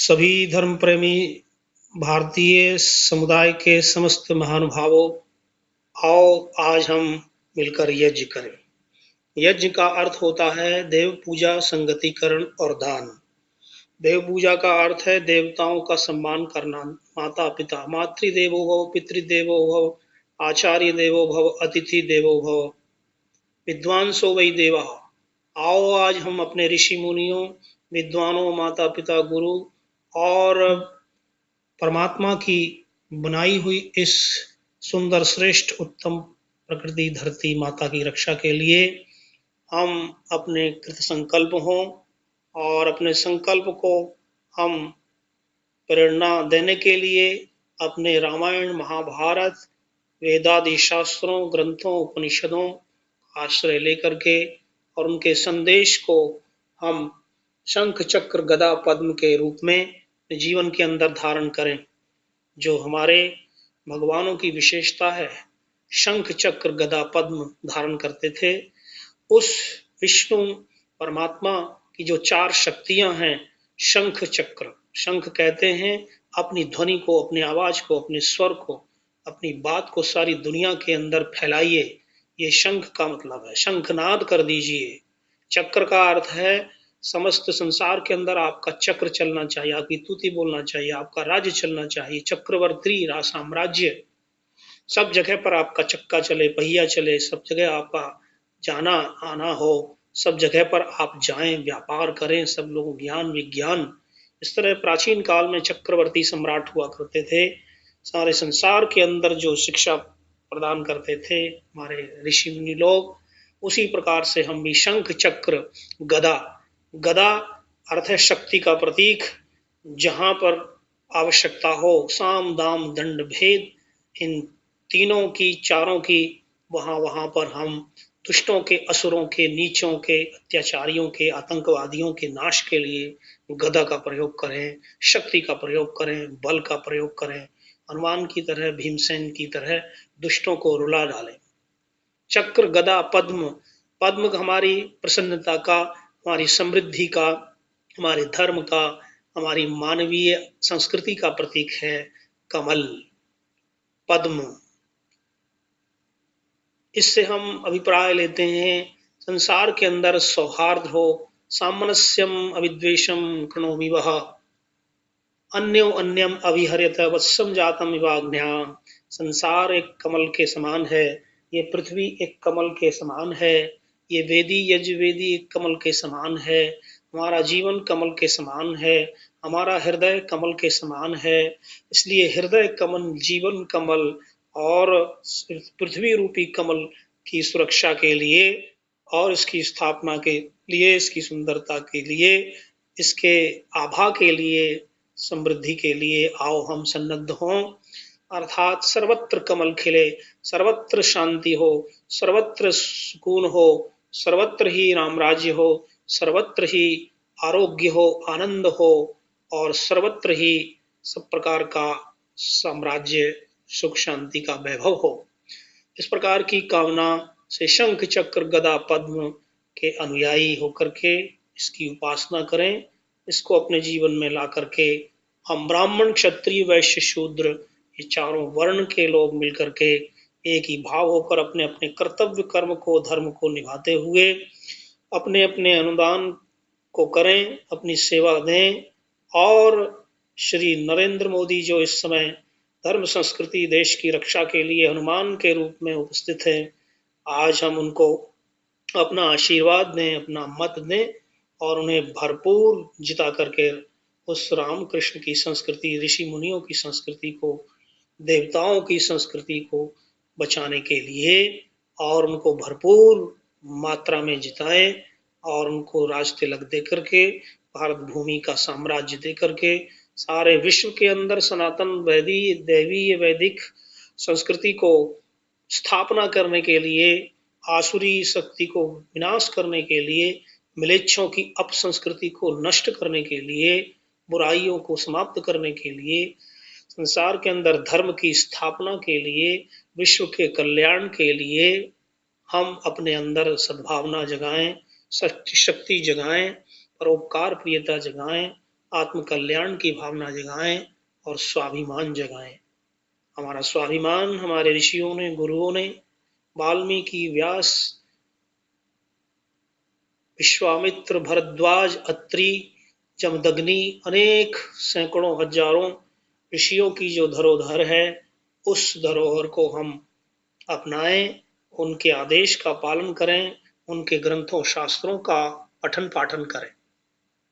सभी धर्म प्रेमी भारतीय समुदाय के समस्त महानुभावों, आओ आज हम मिलकर यज्ञ करें। यज्ञ का अर्थ होता है देव पूजा, संगतिकरण और दान। देव पूजा का अर्थ है देवताओं का सम्मान करना। माता पिता, मातृदेवो भव, पितृदेवो भव, आचार्य देवो भव, अतिथि देवो भव, विद्वांसो वै देवा। आओ आज हम अपने ऋषि मुनियों, विद्वानों, माता पिता, गुरु और परमात्मा की बनाई हुई इस सुंदर, श्रेष्ठ, उत्तम प्रकृति धरती माता की रक्षा के लिए हम अपने कृत संकल्प हों और अपने संकल्प को हम प्रेरणा देने के लिए अपने रामायण, महाभारत, वेदादि शास्त्रों, ग्रंथों, उपनिषदों आश्रय लेकर के और उनके संदेश को हम शंख चक्र गदा पद्म के रूप में जीवन के अंदर धारण करें। जो हमारे भगवानों की विशेषता है, शंख चक्र गदा पद्म धारण करते थे। उस विष्णु परमात्मा की जो चार शक्तियां हैं, शंख चक्र, शंख कहते हैं अपनी ध्वनि को, अपनी आवाज को, अपने स्वर को, अपनी बात को सारी दुनिया के अंदर फैलाइए। ये शंख का मतलब है, शंखनाद कर दीजिए। चक्र का अर्थ है समस्त संसार के अंदर आपका चक्र चलना चाहिए, आपकी तूती बोलना चाहिए, आपका राज्य चलना चाहिए, चक्रवर्ती साम्राज्य, सब जगह पर आपका चक्का चले, पहिया चले, सब जगह आपका जाना आना हो, सब जगह पर आप जाएं, व्यापार करें, सब लोग ज्ञान विज्ञान। इस तरह प्राचीन काल में चक्रवर्ती सम्राट हुआ करते थे, सारे संसार के अंदर जो शिक्षा प्रदान करते थे हमारे ऋषि मुनि लोग। उसी प्रकार से हम भी शंख चक्र गदा, गदा अर्थ है शक्ति का प्रतीक। जहां पर आवश्यकता हो, साम दाम दंड भेद, इन तीनों की, चारों की, वहां वहां पर हम दुष्टों के, असुरों के, नीचों के, अत्याचारियों के, आतंकवादियों के नाश के लिए गदा का प्रयोग करें, शक्ति का प्रयोग करें, बल का प्रयोग करें, हनुमान की तरह, भीमसेन की तरह दुष्टों को रुला डालें। चक्र गदा पद्म, पद्म हमारी प्रसन्नता का, हमारी समृद्धि का, हमारे धर्म का, हमारी मानवीय संस्कृति का प्रतीक है कमल, पद्म। इससे हम अभिप्राय लेते हैं संसार के अंदर सौहार्द हो, सामनस्यम अविद्वेषम कृणोमि वह, अन्यो अन्यम अभिहर्यत वत्सम जातम विवाग्न्या। संसार एक कमल के समान है, ये पृथ्वी एक कमल के समान है, ये वेदी यजुर्वेदी एक कमल के समान है, हमारा जीवन कमल के समान है, हमारा हृदय कमल के समान है। इसलिए हृदय कमल, जीवन कमल और पृथ्वी रूपी कमल की सुरक्षा के लिए और इसकी स्थापना के लिए, इसकी सुंदरता के लिए, इसके आभा के लिए, समृद्धि के लिए आओ हम सन्नद्ध हों। अर्थात सर्वत्र कमल खिले, सर्वत्र शांति हो, सर्वत्र सुकून हो, सर्वत्र ही राम राज्य हो, सर्वत्र ही आरोग्य हो, आनंद हो और सर्वत्र ही सब प्रकार का साम्राज्य, सुख शांति का वैभव हो। इस प्रकार की कामना से शंख चक्र गदा पद्म के अनुयायी होकर के इसकी उपासना करें। इसको अपने जीवन में ला करके हम ब्राह्मण, क्षत्रिय, वैश्य, शूद्र, ये चारों वर्ण के लोग मिलकर के एक ही भाव होकर अपने अपने कर्तव्य कर्म को, धर्म को निभाते हुए अपने अपने अनुदान को करें, अपनी सेवा दें। और श्री नरेंद्र मोदी जो इस समय धर्म संस्कृति देश की रक्षा के लिए हनुमान के रूप में उपस्थित हैं, आज हम उनको अपना आशीर्वाद दें, अपना मत दें और उन्हें भरपूर जिता करके उस राम कृष्ण की संस्कृति, ऋषि मुनियों की संस्कृति को, देवताओं की संस्कृति को बचाने के लिए और उनको भरपूर मात्रा में जिताएं और उनको राज तिलक दे करके, भारत भूमि का साम्राज्य दे करके सारे विश्व के अंदर सनातन दैवीय वैदिक संस्कृति को स्थापना करने के लिए, आसुरी शक्ति को विनाश करने के लिए, मिलेच्छों की अपसंस्कृति को नष्ट करने के लिए, बुराइयों को समाप्त करने के लिए, संसार के अंदर धर्म की स्थापना के लिए, विश्व के कल्याण के लिए हम अपने अंदर सद्भावना जगाएं, शक्ति जगाएं, परोपकार प्रियता जगाएं, आत्म कल्याण की भावना जगाएं और स्वाभिमान जगाएं। हमारा स्वाभिमान हमारे ऋषियों ने, गुरुओं ने, वाल्मीकि, व्यास, विश्वामित्र, भरद्वाज, अत्रि, जमदग्नि, अनेक सैकड़ों हजारों ऋषियों की जो धरोहर है, उस धरोहर को हम अपनाएं, उनके आदेश का पालन करें, उनके ग्रंथों शास्त्रों का पठन पाठन करें।